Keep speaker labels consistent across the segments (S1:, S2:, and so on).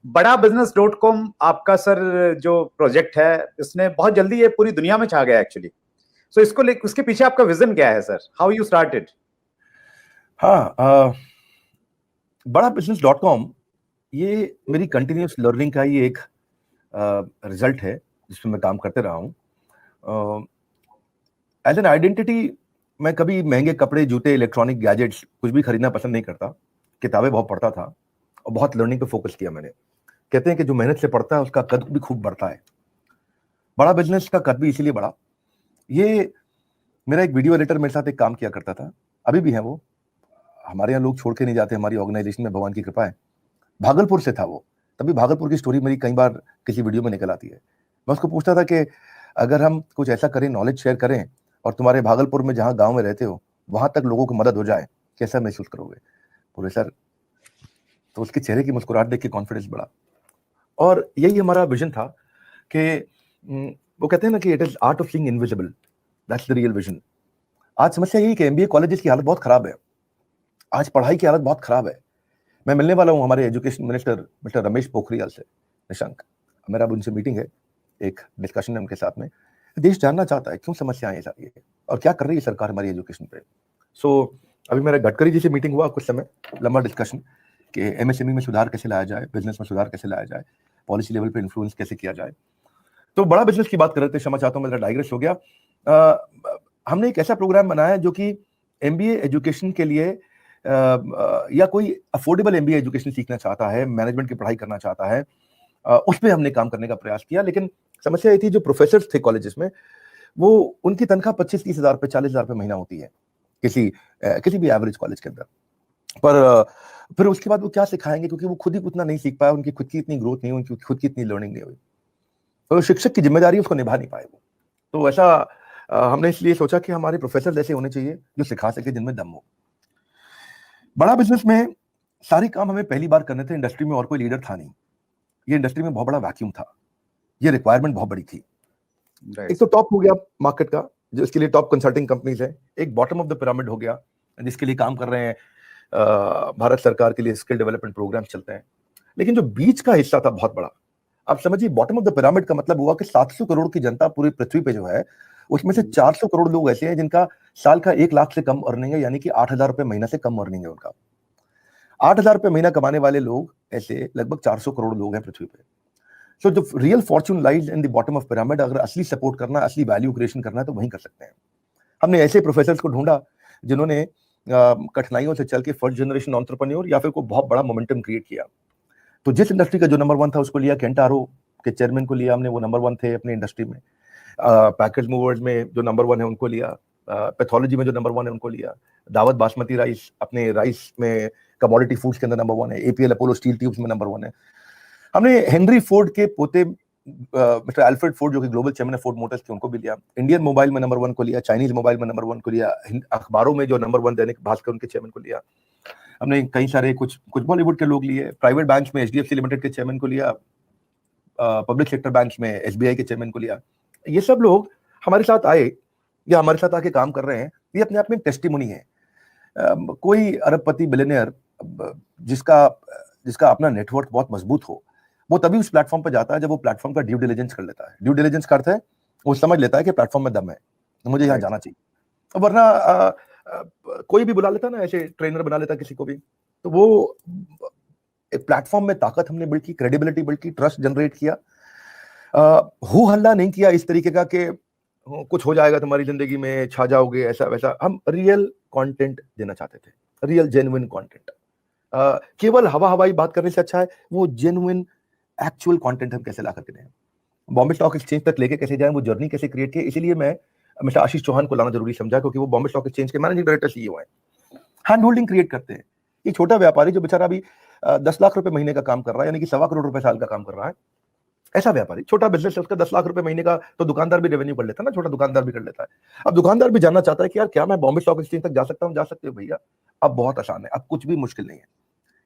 S1: बड़ा business dot com आपका sir जो प्रोजेक्ट है, इसने बहुत जल्दी ये पूरी दुनिया में छा गया एक्चुअली। सो इसको उसके पीछे आपका विजन क्या है सर? How you started?
S2: हाँ, बड़ा बिजनेस डॉट कॉम ये मेरी कंटिन्यूस लर्निंग का ही एक रिजल्ट है जिसमें मैं काम करते रहा हूँ। एज एन आइडेंटिटी मैं कभी महंगे कपड़े, जूते, इलेक्ट्रॉनिक गैजेट्स कुछ भी खरीदना पसंद नहीं करता। किताबें बहुत पढ़ता था और बहुत लर्निंग पे फोकस किया मैंने। कहते हैं कि जो मेहनत से पढ़ता है उसका कद भी खूब बढ़ता है। बड़ा बिजनेस का कद भी इसीलिए बढ़ा। ये मेरा एक वीडियो एडिटर मेरे साथ एक काम किया करता था, अभी भी है वो। हमारे यहाँ लोग छोड़ के नहीं जाते, हमारी ऑर्गेनाइजेशन में, भगवान की कृपा है। भागलपुर से था वो। तभी भागलपुर की स्टोरी मेरी कई बार किसी वीडियो में निकल आती है। मैं उसको पूछता था कि अगर हम कुछ ऐसा करें, नॉलेज शेयर करें और तुम्हारे भागलपुर में जहाँ गांव में रहते हो वहां तक लोगों की मदद हो जाए, कैसा महसूस करोगे? पूरे सर, तो उसके चेहरे की मुस्कुराहट देख के कॉन्फिडेंस बढ़ा। और यही हमारा विजन था कि वो कहते हैं ना कि it is art of seeing invisible, that's the real vision. आज समस्या यही कि एमबीए कॉलेजेस की हालत बहुत खराब है। आज पढ़ाई की हालत बहुत खराब है। मैं मिलने वाला हूँ हमारे education minister mister Ramesh Pokhriyal से, निशंक। मेरा अब उनसे मीटिंग है, एक डिस्कशन है उनके साथ में। देश जानना चाहता है क्यों समस्याएं ये सारी है और क्या कर रही है सरकार हमारी एजुकेशन पे। अभी मेरा गडकरी जी से मीटिंग हुआ कुछ समय, लंबा डिस्कशन कि एमएसएमई में सुधार कैसे लाया जाए, बिजनेस में सुधार कैसे लाया जाए, पॉलिसी लेवल पे इन्फ्लुएंस कैसे किया जाए। तो बड़ा बिजनेस की बात कर रहे थे, क्षमा चाहता हूँ मेरा डाइग्रेस हो गया। हमने एक ऐसा प्रोग्राम बनाया जो कि एमबीए एजुकेशन के लिए या कोई अफोर्डेबल एमबीए एजुकेशन सीखना चाहता है, मैनेजमेंट की पढ़ाई करना चाहता है, उस पर हमने काम करने का प्रयास किया। लेकिन समस्या ये थी, जो प्रोफेसर थे कॉलेजेस में, वो उनकी तनख्वाह 25-30 हजार रुपए, 40 हजार रुपए महीना होती है किसी भी एवरेज कॉलेज के अंदर। पर फिर उसके बाद वो क्या सिखाएंगे, क्योंकि वो खुद ही उतना नहीं सीख पाया, उनकी खुद की इतनी ग्रोथ नहीं हुई, उनकी खुद की इतनी लर्निंग नहीं हुई। तो शिक्षक की जिम्मेदारी उसको निभा नहीं पाए वो। तो ऐसा हमने इसलिए सोचा कि हमारे प्रोफेसर ऐसे होने चाहिए जो सिखा सके, जिनमें दम हो। बड़ा बिजनेस में सारे काम हमें पहली बार करने थे, इंडस्ट्री में और कोई लीडर था नहीं। ये इंडस्ट्री में बहुत बड़ा वैक्यूम था, ये रिक्वायरमेंट बहुत बड़ी थी। एक तो टॉप हो गया मार्केट का, जो इसके लिए टॉप कंसल्टिंग कंपनीज है। एक बॉटम ऑफ द पिरामिड हो गया, जिसके लिए काम कर रहे हैं भारत सरकार के लिए स्किल डेवलपमेंट प्रोग्राम चलते हैं। लेकिन जो बीच का हिस्सा था बहुत बड़ा, आप समझिए, बॉटम ऑफ द पिरामिड का मतलब हुआ कि 700 करोड़ की जनता पूरी पृथ्वी पे जो है, उसमें से 400 करोड़ लोग ऐसे हैं जिनका साल का 1 लाख से कम अर्निंग है, यानी कि 8,000 रुपए महीना से कम अर्निंग है उनका। 8,000 रुपए महीना कमाने वाले लोग ऐसे लगभग 400 करोड़ लोग हैं पृथ्वी पे। सो जो real Fortune lies in the bottom of pyramid, अगर असली सपोर्ट करना, असली वैल्यू क्रिएशन करना है तो वहीं कर सकते हैं। हमने ऐसे प्रोफेसर्स को ढूंढा जिन्होंने कठिनाइयों से चल के फर्स्ट जनरेशन एंटरप्रेन्योर या फिर कोई बहुत बड़ा मोमेंटम क्रिएट किया। तो जिस इंडस्ट्री का जो नंबर 1 था उसको लिया, केंटारो के चेयरमैन को लिया हमने, वो नंबर 1 थे अपनी इंडस्ट्री में। पैकेज मूवर्स में जो नंबर 1 है उनको लिया, पैथोलॉजी में जो नंबर 1 है उनको लिया, दावत बासमती राइस अपने राइस में कमोडिटी फूड्स के अंदर नंबर 1 है, एपीएल अपोलो स्टील ट्यूब्स में नंबर 1 है। हमने हेनरी फोर्ड के पोते मिस्टर अल्फ्रेड फोर्ड, जो कि ग्लोबल चेयरमैन है फोर्ड मोटर्स के, उनको भी लिया। इंडियन मोबाइल में नंबर 1 को लिया, चाइनीज मोबाइल में नंबर 1 को लिया, अखबारों में जो नंबर 1 दैनिक भास्कर उनके चेयरमैन को लिया। हमने कई सारे कुछ बॉलीवुड के लोग लिए, प्राइवेट बैंक्स में एचडीएफसी लिमिटेड के चेयरमैन को लिया, पब्लिक सेक्टर बैंक्स में एसबीआई के चेयरमैन को लिया। ये सब लोग हमारे साथ आए या हमारे साथ आके काम कर रहे हैं, ये अपने आप में टेस्टिमोनी है। कोई अरबपति बिलियनियर जिसका जिसका अपना नेटवर्क बहुत मजबूत हो, वो तभी उस प्लेटफॉर्म पर जाता है जब वो प्लेटफॉर्म का ड्यू डिलिजेंस कर लेता है। ड्यू डिलिजेंस का अर्थ है वो समझ लेता है कि प्लेटफॉर्म में दम है, तो मुझे यहाँ जाना चाहिए। वरना कोई भी बुला लेता ना, ऐसे ट्रेनर बना लेता किसी को भी, तो वो एक प्लेटफॉर्म में ताकत हमने बिल्ड की, क्रेडिबिलिटी बिल्ड की, ट्रस्ट जनरेट किया। हु हल्ला नहीं किया इस तरीके का कि कुछ हो जाएगा तुम्हारी जिंदगी में, छा जाओगे, ऐसा वैसा। हम रियल कंटेंट देना चाहते थे, रियल जेन्युइन कंटेंट। केवल हवाई बात करने से अच्छा है वो जेन्युइन एक्चुअल कंटेंट हम कैसे ला करके दें, बॉम्बे स्टॉक एक्सचेंज तक लेके कैसे जाएं, वो जर्नी कैसे क्रिएट की। इसीलिए मैं मिस्टर आशीष चौहान को लाना जरूरी समझा, क्योंकि वो बॉम्बे स्टॉक एक्सचेंज के मैनेजिंग डायरेक्टर सीईओ हैं। हैंड होल्डिंग क्रिएट करते हैं। ये छोटा व्यापारी जो बेचारा अभी 10 लाख रुपए महीने का काम कर रहा है, यानी कि 1.25 करोड़ रुपए साल का काम कर रहा है, ऐसा व्यापारी, छोटा बिजनेस है उसका 10 लाख रुपए महीने का, तो दुकानदार भी रेवेन्यू कर लेता है ना, छोटा दुकानदार भी कर लेता है। अब दुकानदार भी जानना चाहता है कि यार क्या मैं बॉम्बे स्टॉक एक्सचेंज तक जा सकता हूँ? जा सकते हो भैया, अब बहुत आसान है, अब कुछ भी मुश्किल नहीं है।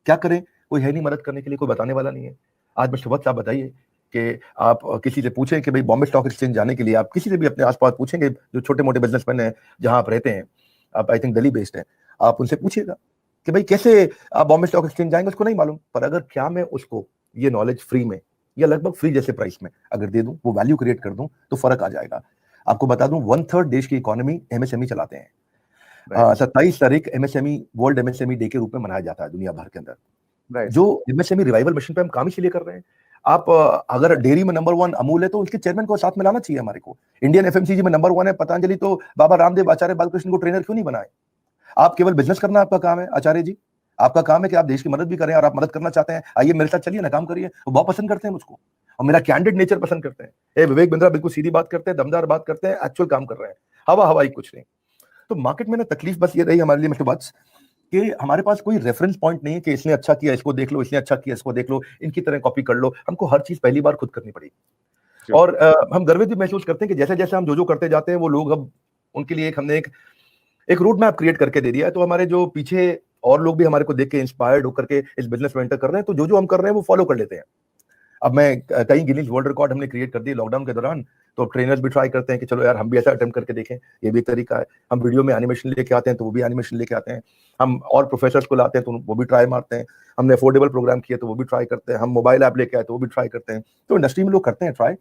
S2: क्या करें? कोई है नहीं मदद करने के लिए, कोई बताने वाला नहीं है। आज मिस्टर वत्स, आप बताइए कि आप किसी से पूछें कि भाई बॉम्बे स्टॉक एक्सचेंज जाने के लिए, आप किसी से भी अपने आसपास पूछेंगे जो छोटे मोटे बिजनेसमैन हैं जहां आप रहते हैं, आप आई थिंक दिल्ली बेस्ड हैं, आप उनसे पूछिएगा कि भाई कैसे आप बॉम्बे स्टॉक एक्सचेंज जाएंगे, उसको नहीं मालूम। पर अगर क्या मैं उसको ये नॉलेज फ्री में या लगभग फ्री जैसे प्राइस में अगर दे दूं, वो वैल्यू क्रिएट कर दूं, तो फर्क आ जाएगा। आपको बता दूं 1/3 देश की इकोनॉमी एमएसएमई चलाते हैं। 27 तारीख एमएसएमई वर्ल्ड एमएसएमई डे के रूप में मनाया जाता है दुनिया भर के अंदर। जो एमएसएमई रिवाइवल मिशन पे हम काम इसीलिए कर रहे हैं। आप अगर डेयरी में नंबर 1 अमूल है तो उसके चेयरमैन को साथ में लाना चाहिए हमारे को। इंडियन एफएमसीजी में नंबर 1 है पतंजलि, तो बाबा रामदेव आचार्य बालकृष्ण को ट्रेनर क्यों नहीं बनाए? आप केवल बिजनेस करना आपका काम है आचार्य जी, आपका काम है कि आप देश की मदद भी करें, और आप मदद करना चाहते हैं, आइए मेरे साथ चलिए ना, काम करिए। वो बहुत पसंद करते हैं मुझको, और मेरा कैंडिड नेचर पसंद करते हैं। विवेक बिंद्रा बिल्कुल सीधी बात करते हैं, दमदार बात करते हैं, एक्चुअल काम कर रहे हैं, हवाई कुछ नहीं। तो मार्केट में ना तकलीफ बस ये रही हमारे लिए मिस्टर बट्स कि हमारे पास कोई रेफरेंस पॉइंट नहीं है कि इसने अच्छा किया इसको देख लो, इसने अच्छा किया इसको देख लो, इनकी तरह कॉपी कर लो। हमको हर चीज पहली बार खुद करनी पड़ी, और हम गर्वित भी महसूस करते हैं कि जैसे जैसे हम जो करते जाते हैं वो लोग अब उनके लिए हमने एक रूट मैप क्रिएट करके दे दिया है। तो हमारे जो पीछे और लोग भी हमारे को देख के इंस्पायर्ड होकर के इस बिजनेस में एंटर कर रहे हैं, तो जो हम कर रहे हैं वो फॉलो कर लेते हैं। अब मैं कई गिनीज वर्ल्ड रिकॉर्ड हमने क्रिएट कर दिए लॉकडाउन के दौरान, तो ट्रेनर्स भी ट्राई करते हैं कि चलो यार हम भी ऐसा अटेम्प्ट करके देखें, ये भी एक तरीका है। हम वीडियो में एनिमेशन लेके आते हैं तो वो भी एनिमेशन लेके आते हैं, हम और प्रोफेसर्स को लाते हैं तो वो भी ट्राई मारते हैं, हमने अफोर्डेबल प्रोग्राम किए तो वो भी ट्राई करते हैं, हम मोबाइल ऐप लेके आए तो वो भी ट्राई करते हैं। तो इंडस्ट्री में लोग करते हैं ट्राई,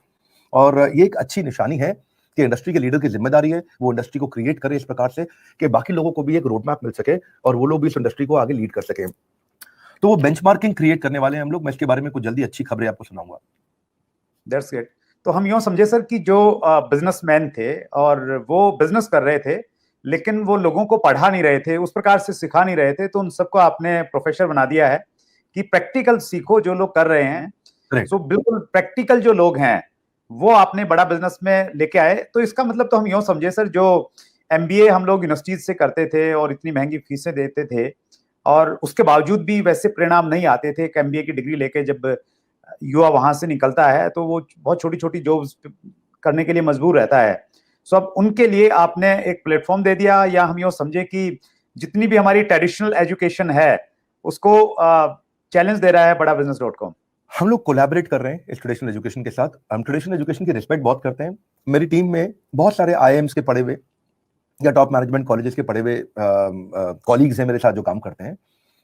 S2: और ये एक अच्छी निशानी है कि इंडस्ट्री के लीडर की जिम्मेदारी है वो इंडस्ट्री को क्रिएट करे इस प्रकार से कि बाकी लोगों को भी एक रोड मैप मिल सके और वो लोग भी इस इंडस्ट्री को आगे लीड कर सके। तो वो बेंचमार्किंग क्रिएट करने वाले हैं हम लोग। मैं इसके बारे में कुछ जल्दी अच्छी खबरें आपको सुनाऊंगा।
S1: That's great. तो हम यूं समझे सर कि जो बिजनेसमैन थे और वो बिजनेस कर रहे थे लेकिन वो लोगों को पढ़ा नहीं रहे थे, उस प्रकार से सिखा नहीं रहे थे, तो उन सबको आपने प्रोफेसर बना दिया है कि प्रैक्टिकल सीखो जो लोग कर रहे हैं। सो बिल्कुल प्रैक्टिकल जो लोग हैं वो आपने बड़ा बिजनेस में लेके आए। तो इसका मतलब तो हम यूं समझे सर, जो एमबीए हम लोग यूनिवर्सिटीज से करते थे और इतनी महंगी फीसें देते थे और उसके बावजूद भी वैसे परिणाम नहीं आते थे। एमबीए की डिग्री लेके जब युवा वहां से निकलता है तो वो बहुत छोटी छोटी जॉब्स करने के लिए मजबूर रहता है। सो अब उनके लिए आपने एक प्लेटफॉर्म दे दिया, या हम यूं समझे कि जितनी भी हमारी ट्रेडिशनल एजुकेशन है उसको चैलेंज दे रहा है बड़ा बिजनेस.com।
S2: हम लोग कोलैबोरेट कर रहे हैं इस ट्रेडिशनल एजुकेशन के साथ। हम ट्रेडिशनल एजुकेशन की रिस्पेक्ट बहुत करते हैं। मेरी टीम में बहुत सारे आईआईएम्स के पढ़े हुए या टॉप मैनेजमेंट कॉलेजेस के पढ़े हुए कॉलीग्स हैं मेरे साथ जो काम करते हैं।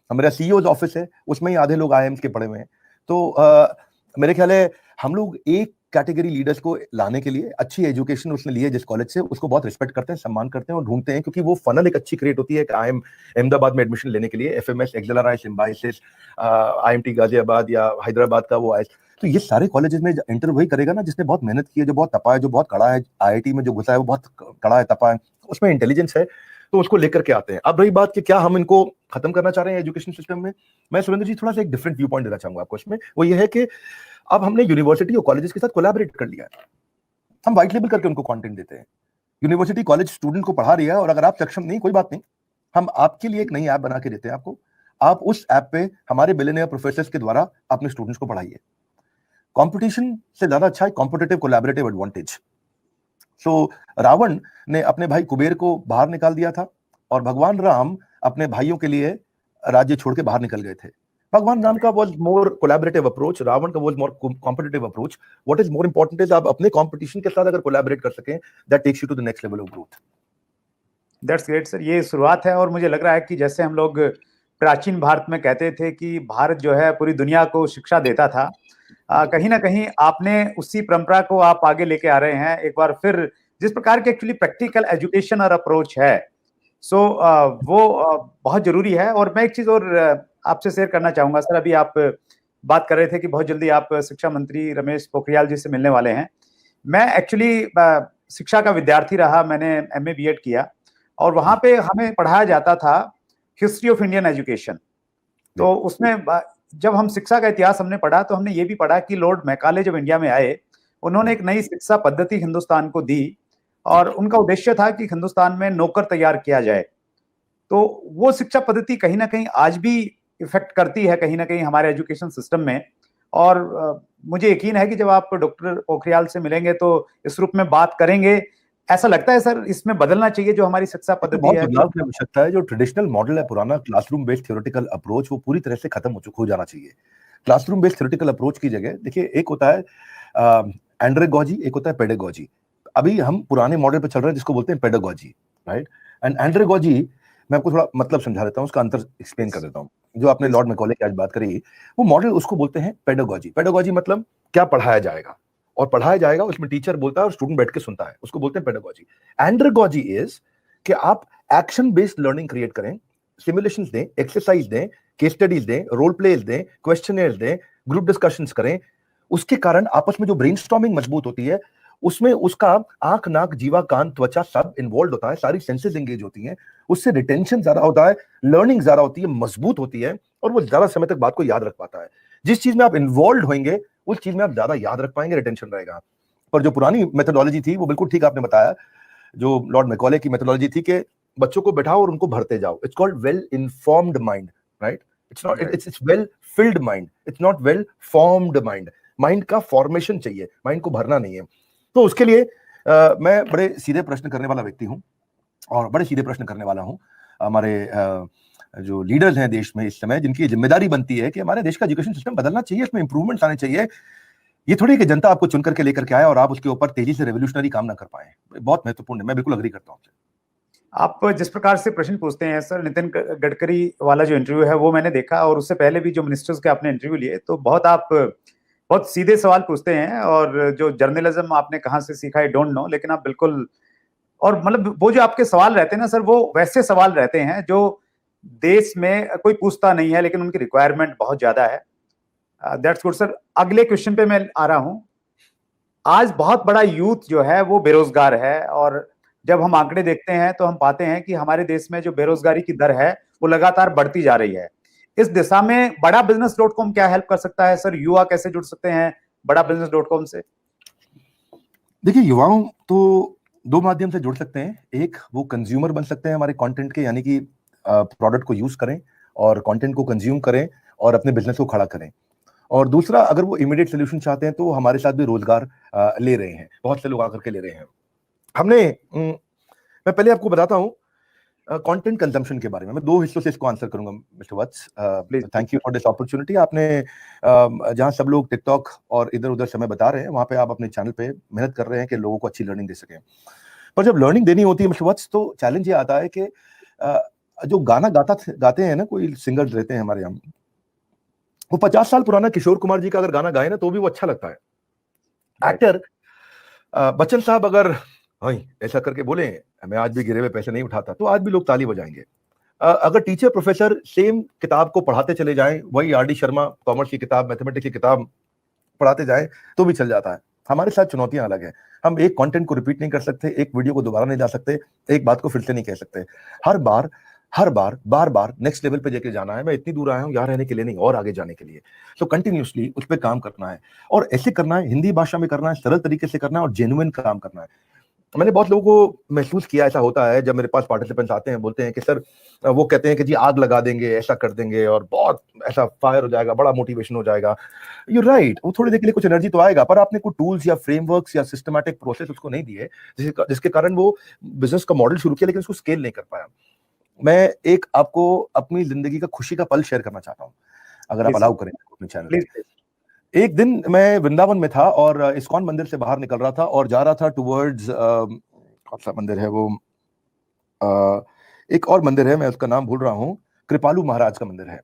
S2: मेरा सीईओ ऑफिस है, उसमें ही आधे लोग आईआईएम्स के पढ़े हुए हैं। तो मेरे ख्याल है हम लोग एक कैटेगरी लीडर्स को लाने के लिए अच्छी एजुकेशन उसने ली है जिस कॉलेज से, उसको बहुत रिस्पेक्ट करते हैं, सम्मान करते हैं और ढूंढते हैं, क्योंकि वो फनल एक अच्छी क्रिएट होती है कि आईएम अहमदाबाद में एडमिशन लेने के लिए एफएमएस, एक्सेलराई, सिम्बाइसिस, आईएमटी गाजियाबाद या हैदराबाद का वो आईएस, तो ये सारे कॉलेजेस में इंटर वही करेगा ना जिसने बहुत मेहनत की है, जो बहुत तपा है, जो बहुत कड़ा है। आईआईटी में जो घुसा है वो बहुत कड़ा है, तपा है, उसमें इंटेलिजेंस है, तो उसको लेकर के आते हैं। अब रही बात कि क्या हम इनको खत्म करना चाह रहे हैं एजुकेशन सिस्टम में, मैं सुरेंद्र जी थोड़ा सा एक डिफरेंट व्यू पॉइंट देना चाहूंगा आपको इसमें। वो ये है कि अब हमने यूनिवर्सिटी और कॉलेजेस के साथ कोलैबोरेट कर लिया है। हम व्हाइट लेबल करके उनको कंटेंट देते हैं। यूनिवर्सिटी कॉलेज स्टूडेंट को पढ़ा रही है, और अगर आप सक्षम नहीं, कोई बात नहीं, हम आपके लिए एक नई ऐप बना के देते हैं आपको। आप उस ऐप पे हमारे बिलियनियर प्रोफेसर्स के द्वारा अपने स्टूडेंट्स को पढ़ाइए। कंपटीशन से ज्यादा अच्छा है कॉम्पिटिटिव कोलैबोरेटिव एडवांटेज। सो रावण ने अपने भाई कुबेर को बाहर निकाल दिया था, और भगवान राम अपने भाइयों के लिए राज्य छोड़ के बाहर निकल गए थे। भगवान राम का was more collaborative approach, Ravan का was more competitive approach. What is more important is आप अपने कंपटीशन के साथ अगर कोलैबोरेट कर सकें, that takes you to the next level of growth.
S1: That's great sir. ये शुरुआत है, और मुझे लग रहा है कि जैसे हम लोग प्राचीन भारत में कहते थे कि भारत जो है पूरी दुनिया को शिक्षा देता था, कहीं ना कहीं आपने उसी परंपरा को आप आगे लेके आ रहे हैं एक बार फिर। जिस प्रकार की एक्चुअली प्रैक्टिकल एजुकेशन और अप्रोच है, सो वो बहुत जरूरी है। और मैं एक चीज और आपसे शेयर करना चाहूंगा सर। अभी आप बात कर रहे थे कि बहुत जल्दी आप शिक्षा मंत्री रमेश पोखरियाल जी से मिलने वाले हैं। मैं एक्चुअली शिक्षा का विद्यार्थी रहा, मैंने एमए बीएड किया, और वहां पे हमें पढ़ाया जाता था हिस्ट्री ऑफ इंडियन एजुकेशन। तो उसमें जब हम शिक्षा का इतिहास हमने पढ़ा तो हमने ये भी पढ़ा कि लॉर्ड मैकाले जब इंडिया में आए, उन्होंने एक नई शिक्षा पद्धति हिंदुस्तान को दी, और उनका उद्देश्य था कि हिंदुस्तान में नौकर तैयार किया जाए। तो वो शिक्षा पद्धति कहीं ना कहीं आज भी इफेक्ट करती है कहीं ना कहीं हमारे एजुकेशन सिस्टम में। और मुझे यकीन है कि जब आप डॉक्टर पोखरियाल से मिलेंगे तो इस रूप में बात करेंगे। ऐसा लगता है सर इसमें बदलना चाहिए जो हमारी शिक्षा पद्धति है।
S2: बदलाव की आवश्यकता है। जो ट्रेडिशनल मॉडल है पुराना क्लासरूम बेस्ड थ्योरेटिकल अप्रोच, वो पूरी तरह से खत्म हो जाना चाहिए। क्लासरूम बेस्ड थ्योरेटिकल अप्रोच की जगह देखिए, एक होता है एंड्रेगॉजी, एक होता है पेडागॉजी। अभी हम पुराने मॉडल पे चल रहे हैं जिसको बोलते हैं पेडागॉजी, राइट। एंड एंड्रेगॉजी मैं आपको थोड़ा मतलब समझा देता हूँ, उसका अंतर एक्सप्लेन कर देता हूँ। जो आपने लॉर्ड मैकॉले की आज बात करी, वो मॉडल उसको बोलते हैं पेडागॉजी। पेडागॉजी मतलब क्या पढ़ाया जाएगा, और पढ़ाया जाएगा उसमें टीचर बोलता है और स्टूडेंट बैठ के सुनता है, उसको बोलते हैं पेडागॉजी। एंड्रागॉजी इज कि आप एक्शन बेस्ड लर्निंग क्रिएट करें, सिमुलेशंस दें, एक्सरसाइज दें, केस स्टडीज दें, रोल प्लेज दें, क्वेश्चनर्स दें, ग्रुप डिस्कशंस करें। उसके कारण आपस में जो ब्रेनस्टॉर्मिंग मजबूत होती है, उसमें उसका आंख, नाक, जीवा, कान, त्वचा सब इन्वॉल्व होता है, सारी सेंसेस एंगेज होती हैं, उससे रिटेंशन ज्यादा होता है, लर्निंग ज्यादा होती है, मजबूत होती है, और वो ज्यादा समय तक बात को याद रख पाता है। जिस चीज में आप इन्वॉल्व होंगे उस चीज में आप ज्यादा याद रख पाएंगे, रिटेंशन रहेगा। पर जो पुरानी मेथोडोलॉजी थी, वो बिल्कुल ठीक आपने बताया, जो लॉर्ड मैकॉले की मेथोडोलॉजी थी कि बच्चों को बैठाओ और उनको भरते जाओ। It's called well informed mind, right? It's not, it's well field mind, it's not well formed mind. Mind का फॉर्मेशन चाहिए, माइंड को भरना नहीं है। तो उसके लिए मैं बड़े सीधे प्रश्न करने वाला व्यक्ति हूं, और बड़े सीधे प्रश्न करने वाला हूं। हमारे जो लीडर्स हैं देश में इस समय, जिनकी जिम्मेदारी बनती है कि हमारे देश का एजुकेशन सिस्टम बदलना चाहिए, इसमें इंप्रूवमेंट्स आने चाहिए। ये थोड़ी कि जनता आपको चुन करके लेकर के आए और आप उसके ऊपर तेजी से रेवोल्यूशनरी काम ना कर पाए। बहुत महत्वपूर्ण है, मैं बिल्कुल अग्री करता हूं।
S1: आप जिस प्रकार से प्रश्न पूछते हैं सर, नितिन गडकरी वाला जो इंटरव्यू है वो मैंने देखा, और उससे पहले भी जो मिनिस्टर्स के आपने इंटरव्यू लिए, तो बहुत सीधे सवाल पूछते हैं, और जो जर्नलिज्म आपने कहाँ से सीखा, आई डोंट नो, लेकिन आप बिल्कुल, और मतलब वो जो आपके सवाल रहते हैं ना सर, वो वैसे सवाल रहते हैं जो देश में कोई पूछता नहीं है, लेकिन उनकी रिक्वायरमेंट बहुत ज्यादा है। That's good sir. अगले क्वेश्चन पे मैं आ रहा हूं। आज बहुत बड़ा यूथ जो है वो बेरोजगार है, और जब हम आंकड़े देखते हैं तो हम पाते हैं कि हमारे देश में जो बेरोजगारी की दर है वो लगातार बढ़ती जा रही है। इस दिशा में बड़ा बिजनेस डॉट कॉम क्या हेल्प कर सकता है सर? युवा कैसे जुड़ सकते हैं बड़ा बिजनेस डॉट कॉम से?
S2: देखिए, युवाओं तो दो माध्यम से जुड़ सकते हैं। एक, वो कंज्यूमर बन सकते हैं हमारे कंटेंट के, यानी कि प्रोडक्ट को यूज करें और कंटेंट को कंज्यूम करें और अपने बिजनेस को खड़ा करें। और दूसरा, अगर वो इमीडिएट सोल्यूशन चाहते हैं तो वो हमारे साथ भी रोजगार ले रहे हैं, बहुत से लोग आकर के ले रहे हैं। हमने मैं पहले आपको बताता हूँ कंटेंट कंजम्पशन के बारे में। मैं दो हिस्सों से इसको आंसर करूंगा mister Vats. Thank you for this opportunity. आपने जहां सब लोग टिकटॉक और इधर उधर समय बता रहे हैं, वहां पे आप अपने चैनल पे मेहनत कर रहे हैं कि लोगों को अच्छी लर्निंग दे सकें। पर जब लर्निंग देनी होती है मिस्टर वत्स, तो चैलेंज ये आता है कि जो गाना गाते हैं ना, कोई सिंगर्स रहते हैं हमारे यहाँ, वो 50 साल पुराना किशोर कुमार जी का अगर गाना गाए ना तो भी वो अच्छा लगता है। एक्टर बच्चन साहब अगर हाँ ऐसा करके बोले, मैं आज भी गिरे हुए पैसे नहीं उठाता, तो आज भी लोग ताली बजाएंगे। अगर टीचर प्रोफेसर सेम किताब को पढ़ाते चले जाएं, वही आर डी शर्मा कॉमर्स की किताब, मैथमेटिक्स की किताब पढ़ाते जाएं, तो भी चल जाता है। हमारे साथ चुनौतियां अलग है। हम एक कंटेंट को रिपीट नहीं कर सकते, एक वीडियो को दोबारा नहीं ला सकते, एक बात को फिर से नहीं कह सकते। हर बार बार नेक्स्ट लेवल पे लेके जाना है। मैं इतनी दूर आया हूं यहाँ रहने के लिए नहीं, और आगे जाने के लिए। तो कंटिन्यूसली उस पर काम करना है, और ऐसे करना है, हिंदी भाषा में करना है, सरल तरीके से करना है, और जेन्युइन काम करना है। मैंने बहुत लोगों को महसूस किया, ऐसा होता है जब मेरे पास पार्टिसिपेंट्स आते हैं, बोलते हैं कि सर, वो कहते हैं कि जी आग लगा देंगे, ऐसा कर देंगे, और बहुत ऐसा फायर हो जाएगा, बड़ा मोटिवेशन हो जाएगा। यू राइट, वो थोड़ी देर के लिए कुछ एनर्जी तो आएगा, पर आपने कोई टूल्स या फ्रेमवर्क्स या सिस्टमैटिक प्रोसेस उसको नहीं दिए, जिसके कारण वो बिजनेस का मॉडल शुरू किया लेकिन उसको स्केल नहीं कर पाया। मैं एक आपको अपनी जिंदगी का खुशी का पल शेयर करना चाहता हूँ, अगर आप अलाउ करें अपने चैनल पे। एक दिन मैं वृंदावन में था और इस्कॉन मंदिर से बाहर निकल रहा था और जा रहा था टुवर्ड्स, कौन सा मंदिर है वो, एक और मंदिर है, मैं उसका नाम भूल रहा हूँ, कृपालू महाराज का मंदिर है।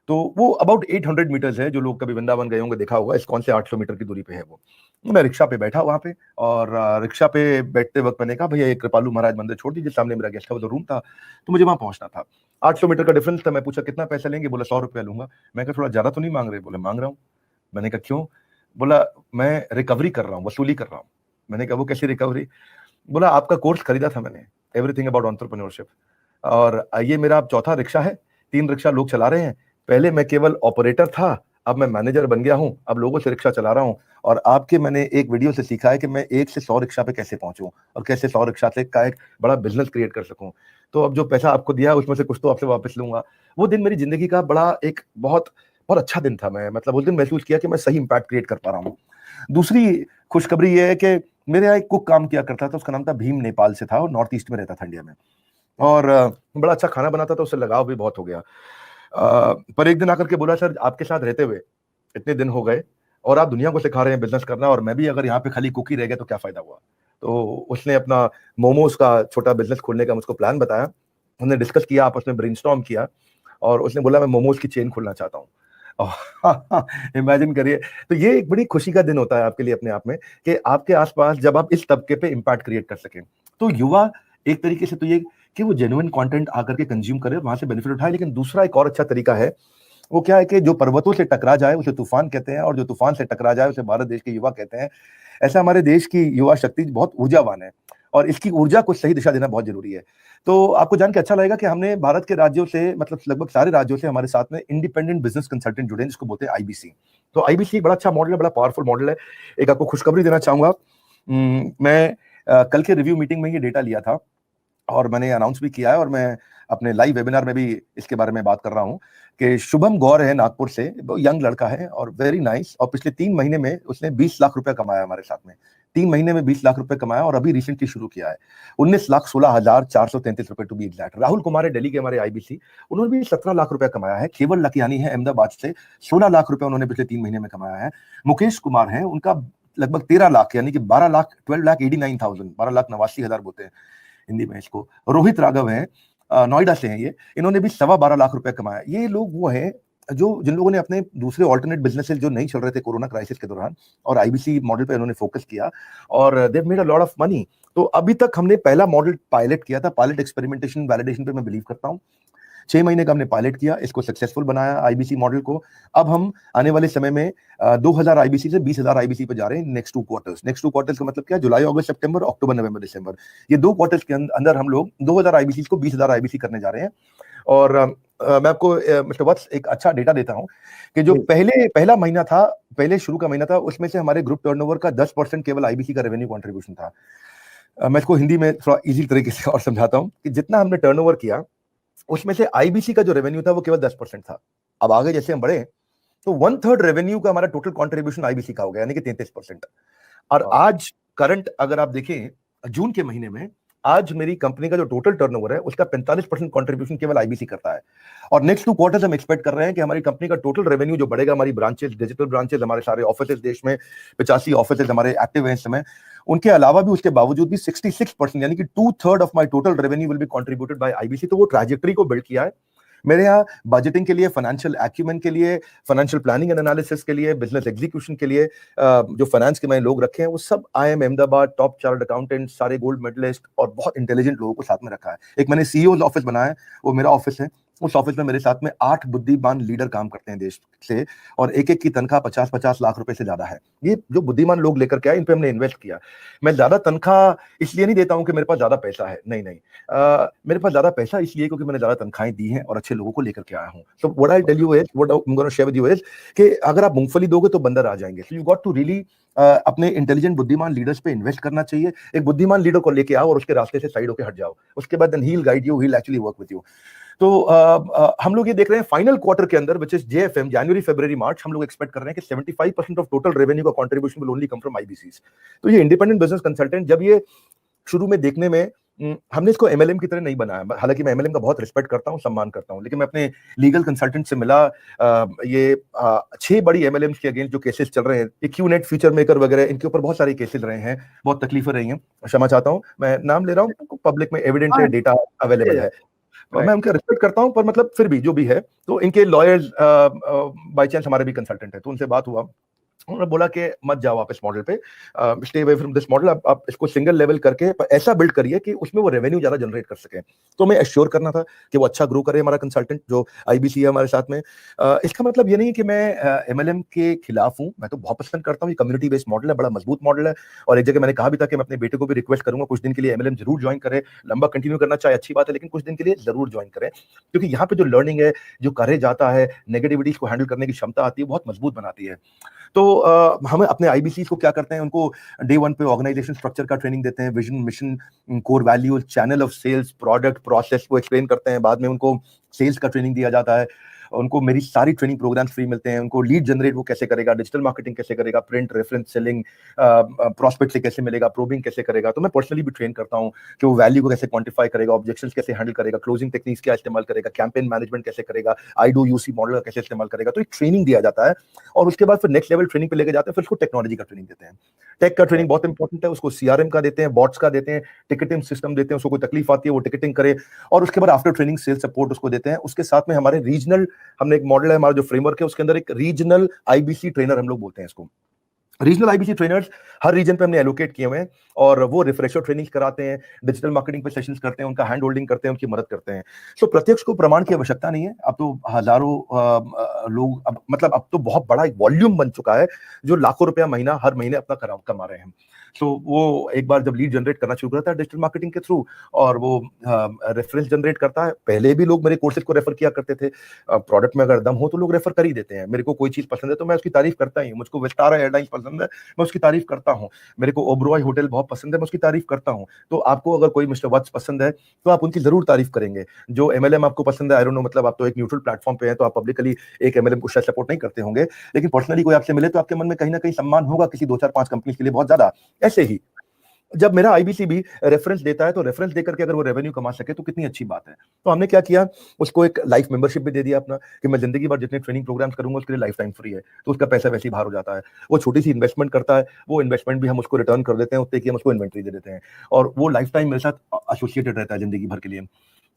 S2: तो वो अबाउट 800 मीटर्स है। जो लोग कभी वृंदावन गए होंगे देखा होगा, इस्कॉन से 800 मीटर की दूरी पे है वो। मैं रिक्शा पे बैठा वहां पे, और रिक्शा पे बैठते वक्त मैंने कहा भैया ये कृपालू महाराज मंदिर छोड़ दीजिए, सामने मेरा गेस्ट हाउस रूम था, तो मुझे वहां पहुंचना था। 800 मीटर का डिफरेंस था। मैं पूछा कितना पैसा लेंगे? बोला 100 रुपया लूंगा। मैं कहा थोड़ा ज्यादा तो नहीं मांग रहे? बोले मांग रहा हूँ। मैंने कहा क्यों? बोला मैं रिकवरी कर रहा हूँ, वसूली कर रहा हूँ। मैंने कहा वो कैसी रिकवरी? बोला आपका कोर्स खरीदा था मैंने, एवरीथिंग अबाउट एंटरप्रेन्योरशिप, और ये मेरा अब चौथा रिक्शा है, 3 रिक्शा लोग चला रहे हैं। पहले मैं केवल ऑपरेटर था, अब मैं मैनेजर बन गया हूं, अब लोगों से रिक्शा चला रहा हूं। और आपके मैंने एक वीडियो से सीखा है कि मैं 1 से 100 रिक्शा पे कैसे पहुंचूं, और कैसे 100 रिक्शा से का एक बड़ा बिजनेस क्रिएट कर सकूं। तो अब जो पैसा आपको दिया उसमें से कुछ तो आपसे वापस लूंगा। वो दिन मेरी जिंदगी का बड़ा एक बहुत बहुत अच्छा दिन था। मैं मतलब उस दिन महसूस किया कि मैं सही इंपैक्ट क्रिएट कर पा रहा हूँ। दूसरी खुशखबरी ये है कि मेरे यहाँ एक कुक काम किया करता था, उसका नाम था भीम, नेपाल से था और नॉर्थ ईस्ट में रहता था इंडिया में, और बड़ा अच्छा खाना बनाता था, उससे लगाव भी बहुत हो गया। पर एक दिन आकर के बोला सर आपके साथ रहते हुए इतने दिन हो गए और आप दुनिया को सिखा रहे हैं बिजनेस करना, और मैं भी अगर यहाँ पे खाली कुक ही रह गया तो क्या फायदा हुआ। तो उसने अपना मोमोज का छोटा बिजनेस खोलने का मुझको प्लान बताया। हमने डिस्कस किया, आपस में ब्रेनस्टॉर्म किया, और उसने बोला मैं मोमोज की चेन खोलना चाहता हूँ। इमेजिन करिए। तो ये एक बड़ी खुशी का दिन होता है आपके लिए अपने आप में, कि आपके आसपास जब आप इस तबके पे इम्पैक्ट क्रिएट कर सकें। तो युवा एक तरीके से तो ये कि वो जेन्युइन कंटेंट आकर के कंज्यूम करे, वहां से बेनिफिट उठाए। लेकिन दूसरा एक और अच्छा तरीका है, वो क्या है कि जो पर्वतों से टकरा जाए उसे तूफान कहते हैं, और जो तूफान से टकरा जाए उसे भारत देश के युवा कहते हैं। ऐसा हमारे देश की युवा शक्ति बहुत ऊर्जावान है, और इसकी ऊर्जा को सही दिशा देना बहुत जरूरी है। तो आपको जान के अच्छा लगेगा कि हमने भारत के राज्यों से, मतलब लगभग सारे राज्यों से हमारे साथ में इंडिपेंडेंट बिजनेस कंसल्टेंट जुड़े हैं, जिसको बोलते हैं आईबीसी। तो आईबीसी एक बड़ा अच्छा मॉडल है, बड़ा पावरफुल मॉडल है। एक आपको खुशखबरी देना चाहूंगा। मैं कल के रिव्यू मीटिंग में ये डेटा लिया था, और मैंने अनाउंस भी किया है, और मैं अपने लाइव वेबिनार में भी इसके बारे में बात कर रहा हूं कि शुभम गौर है नागपुर से, यंग लड़का है और वेरी नाइस, और पिछले 3 महीने में उसने 20 लाख रुपए कमाया हमारे साथ में। 3 महीने में 20 लाख रुपए कमाया, और अभी रिसेंटली शुरू किया है। 19,16,433 रुपए to be exact. Rahul Kumar है दिल्ली के हमारे आईबीसी, उन्होंने भी 17 लाख रुपए कमाया है। केवल लकियानी है अहमदाबाद से, 16 लाख रुपए उन्होंने पिछले 3 महीने में कमाया है। मुकेश कुमार है, उनका लगभग 13 लाख, यानी कि 12,89,000, 12,89,000 बोलते हैं हिंदी में इसको। रोहित राघव है, नोएडा से हैं ये, इन्होंने भी 12.25 लाख रुपए कमाया। ये लोग वो हैं जो जिन लोगों ने अपने दूसरे ऑल्टरनेट बिजनेसेस जो नहीं चल रहे थे कोरोना क्राइसिस के दौरान, और आईबीसी मॉडल पे इन्होंने फोकस किया, और they made a lot of money. तो अभी तक हमने पहला मॉडल पायलट किया था, पायलट एक्सपेरिमेंटेशन वैलिडेशन पे मैं बिलीव करता हूँ। 6 महीने का हमने पायलट किया, इसको सक्सेसफुल बनाया आईबीसी मॉडल को। अब हम आने वाले समय में 2000 आईबीसी से 20,000 आईबीसी पे जा रहे हैं नेक्स्ट 2 क्वार्टर्स। नेक्स्ट 2 क्वार्टर्स का मतलब क्या है? जुलाई, अगस्त, सितंबर, अक्टूबर, नवंबर, दिसंबर, ये 2 क्वार्टर्स के अंदर हम लोग 2000 आईबीसी को 20,000 आईबीसी करने जा रहे हैं। और मैं आपको मिस्टर वत्स एक अच्छा डेटा देता हूं कि जो पहला महीना था, पहले शुरू का महीना था, उसमें से हमारे ग्रुप टर्नओवर का 10% केवल आईबीसी का रेवेन्यू कंट्रीब्यूशन था। मैं इसको हिंदी में थोड़ा इजी तरीके से और समझाता हूं कि जितना हमने टर्नओवर किया, उसमें से आईबीसी का जो रेवेन्यू था वो केवल 10% था। अब आगे जैसे हम बढ़े, तो 1/3 रेवेन्यू का हमारा टोटल कंट्रीब्यूशन आईबीसी का हो गया, यानी कि 33%। और आज करंट अगर आप देखें जून के महीने में, आज मेरी कंपनी का जो टोटल टर्नओवर है उसका 45% कंट्रीब्यूशन केवल आईबीसी करता है। और नेक्स्ट 2 क्वार्टर्स हम एक्सपेक्ट कर रहे हैं कि हमारी कंपनी का टोटल रेवेन्यू जो बढ़ेगा, हमारी ब्रांचेस, डिजिटल ब्रांचेस, हमारे सारे ऑफिसेज देश में 85 ऑफिसेज हमारे एक्टिव हैं इस समय, उनके अलावा भी, उसके बावजूद भी 66%, यानी कि 2/3 of my total revenue will be contributed bye IBC. तो वो ट्रैजेक्टरी को बिल्ड किया है। मेरे यहाँ बजटिंग के लिए, फाइनेंशियल एक्यूमेंट के लिए, फाइनेंशियल प्लानिंग एंड एनालिसिस के लिए, बिजनेस एग्जीक्यूशन के लिए जो फाइनेंस के मैंने लोग रखे हैं, वो सब IIM Ahmedabad, top chartered accountant, सारे गोल्ड मेडलिस्ट और बहुत इंटेलिजेंट लोगों को साथ में रखा है। एक मैंने सीईओ ऑफिस बनाया है, वो मेरा ऑफिस है। उस ऑफिस में मेरे साथ में 8 बुद्धिमान लीडर काम करते हैं देश से, और एक-एक की तनख्वाह 50-50 लाख रुपए से ज्यादा है। ये जो बुद्धिमान लोग लेकर के आए, इन पे हमने इन्वेस्ट किया। मैं ज्यादा तनख्वाह इसलिए नहीं देता हूं कि मेरे पास ज्यादा पैसा है, नहीं नहीं, मेरे पास ज्यादा पैसा इसलिए क्योंकि मैंने ज्यादा तनख्वाहें दी हैं और अच्छे लोगों को लेकर के आया हूं। So what I tell you is, what I am gonna share with you is कि अगर आप मूंगफली दोगे तो बंदर आ जाएंगे। So you got to really अपने इंटेलिजेंट बुद्धिमान लीडर्स पे इन्वेस्ट करना चाहिए। एक बुद्धिमान लीडर को लेके आओ और उसके रास्ते से साइड होकर हट जाओ, उसके बाद then he will guide you, he will actually work with you. तो हम लोग ये देख रहे हैं फाइनल क्वार्टर के अंदर, विच इज JFM, जनवरी, फरवरी, मार्च, हम लोग एक्सपेक्ट कर रहे हैं कि 75% ऑफ टोटल रेवेन्यू का contribution will only come from IBCs. तो ये इंडिपेंडेंट बिजनेस कंसल्टेंट, जब ये शुरू में देखने में हमने इसको MLM की तरह नहीं बनाया, हालांकि मैं MLM का बहुत रिस्पेक्ट करता हूं, सम्मान करता हूं, लेकिन मैं अपने लीगल कंसल्टेंट से मिला, ये 6 बड़ी MLMs के अगेंस्ट जो केसेस चल रहे हैं, इक्यूनेट, फ्यूचर मेकर वगैरह, इनके ऊपर बहुत सारे केसेस रहे हैं, बहुत तकलीफें रही हैं। क्षमा चाहता हूं, मैं नाम ले रहा हूं, पब्लिक में एविडेंट है, डेटा अवेलेबल है, मैं उनका रिस्पेक्ट करता हूं, पर मतलब फिर भी जो भी है, तो इनके लॉयर्स बाय चांस हमारे भी कंसल्टेंट है, तो उनसे बात हुआ, उन्होंने बोला कि मत जाओ आप इस मॉडल पे, stay away from this model, आप इसको सिंगल लेवल करके ऐसा बिल्ड करिए कि उसमें वो रेवेन्यू ज्यादा जनरेट कर सके। तो मैं एश्योर करना था कि वो अच्छा ग्रो करे, हमारा कंसल्टेंट जो आईबीसी है हमारे साथ में। इसका मतलब ये नहीं कि मैं MLM के खिलाफ हूं, मैं तो बहुत पसंद करता हूँ। ये कम्युनिटी बेस्ड मॉडल है, बड़ा मजबूत मॉडल है, और एक जगह मैंने कहा भी था कि मैं अपने बेटे को भी रिक्वेस्ट करूंगा कुछ दिन के लिए MLM जरूर ज्वाइन करे। लंबा कंटिन्यू करना चाहे अच्छी बात है, लेकिन कुछ दिन के लिए जरूर ज्वाइन करें, क्योंकि यहाँ पे जो लर्निंग है, जो करे जाता है, नेगेटिविटीज को हैंडल करने की क्षमता आती है, बहुत मजबूत बनाती है। तो हम अपने आईबीसी को क्या करते हैं, उनको डे 1 पे ऑर्गेनाइजेशन स्ट्रक्चर का ट्रेनिंग देते हैं, vision, mission, core values, channel of sales, product, process को एक्सप्लेन करते हैं। बाद में उनको सेल्स का ट्रेनिंग दिया जाता है, उनको मेरी सारी ट्रेनिंग प्रोग्राम्स फ्री मिलते हैं। उनको लीड जनरेट वो कैसे करेगा, डिजिटल मार्केटिंग कैसे करेगा, प्रिंट, रेफरेंस सेलिंग, प्रॉस्पेक्ट से कैसे मिलेगा, प्रोबिंग कैसे करेगा। तो मैं पर्सनली भी ट्रेन करता हूँ कि वो वैल्यू को कैसे क्वांटिफाई करेगा, ऑब्जेक्शंस कैसे हैंडल करेगा, क्लोजिंग टेक्निक्स क्या इस्तेमाल करेगा, कैंपेन मैनेजमेंट कैसे करेगा, आई डू यूसी मॉडल का कैसे इस्तेमाल करेगा। तो एक ट्रेनिंग दिया जाता है और उसके बाद फिर नेक्स्ट लेवल ट्रेनिंग पे लेके जाते हैं। फिर उसको टेक्नोलॉजी का ट्रेनिंग देते हैं। टेक का ट्रेनिंग बहुत इंपॉर्टेंट है, उसको सीआरएम का देते हैं, बॉट्स का देते हैं, टिकटिंग सिस्टम देते हैं, उसको कोई तकलीफ आती है वो टिकटिंग करे, और उसके बाद आफ्टर ट्रेनिंग सेल्स सपोर्ट उसको देते हैं। उसके साथ में हमारे रीजनल, हमने एक मॉडल है हमारा जो फ्रेमवर्क है उसके अंदर एक रीजनल आईबीसी ट्रेनर हम लोग बोलते हैं इसको। रीजनल आईबीसी ट्रेनर्स हर रीजन पे हमने एलोकेट किए हुए हैं और वो रिफ्रेशर ट्रेनिंग कराते हैं, डिजिटल मार्केटिंग पे सेशंस करते हैं, उनका हैंड होल्डिंग करते हैं, उनकी मदद करते हैं। सो प्रत्यक्ष को प्रमाण की आवश्यकता नहीं है। अब तो हजारों लोग, अब मतलब अब तो बहुत बड़ा एक वॉल्यूम बन चुका है जो लाखों रुपया महीना हर महीने अपना कमा रहे हैं। सो वो एक बार जब लीड जनरेट करना शुरू करता है डिजिटल मार्केटिंग के थ्रू और वो रेफरेंस जनरेट करता है। पहले भी लोग मेरे कोर्सेज को रेफर किया करते थे। प्रोडक्ट में अगर दम हो तो लोग रेफर कर ही देते हैं। मेरे को कोई चीज पसंद है तो मैं उसकी तारीफ करता ही हूँ। मुझको विस्तारा एयरलाइंस पसंद है, मैं उसकी तारीफ करता हूँ। मेरे को ओबरॉय होटल बहुत पसंद है, मैं उसकी तारीफ करता हूँ। तो आपको अगर कोई मिस्टर वत्स पसंद है तो आप उनकी जरूर तारीफ करेंगे। जो एमएलएम आपको पसंद है, आई डोंट नो, मतलब आप तो एक न्यूट्रल प्लेटफॉर्म पे हैं तो आप पब्लिकली एक एमएलएम को शायद सपोर्ट नहीं करते होंगे, लेकिन पर्सनली कोई आपसे मिले तो आपके मन में कहीं ना कहीं सम्मान होगा किसी 2 4 5 कंपनी के लिए बहुत ज्यादा। ऐसे ही जब मेरा आईबीसी भी रेफरेंस देता है तो रेफरेंस देकर के अगर वो रेवेन्यू कमा सके तो कितनी अच्छी बात है। तो हमने क्या किया, उसको एक लाइफ मेंबरशिप भी दे दिया अपना कि मैं जिंदगी भर जितने ट्रेनिंग प्रोग्राम्स करूंगा उसके लिए लाइफ टाइम फ्री है। तो उसका पैसा वैसे ही बाहर हो जाता है। वो छोटी सी इन्वेस्टमेंट करता है, वो इन्वेस्टमेंट भी हम उसको रिटर्न कर देते हैं, उतने की हम उसको इन्वेंट्री दे देते हैं और वो लाइफ टाइम मेरे साथ एसोसिएटेड रहता है जिंदगी भर के लिए।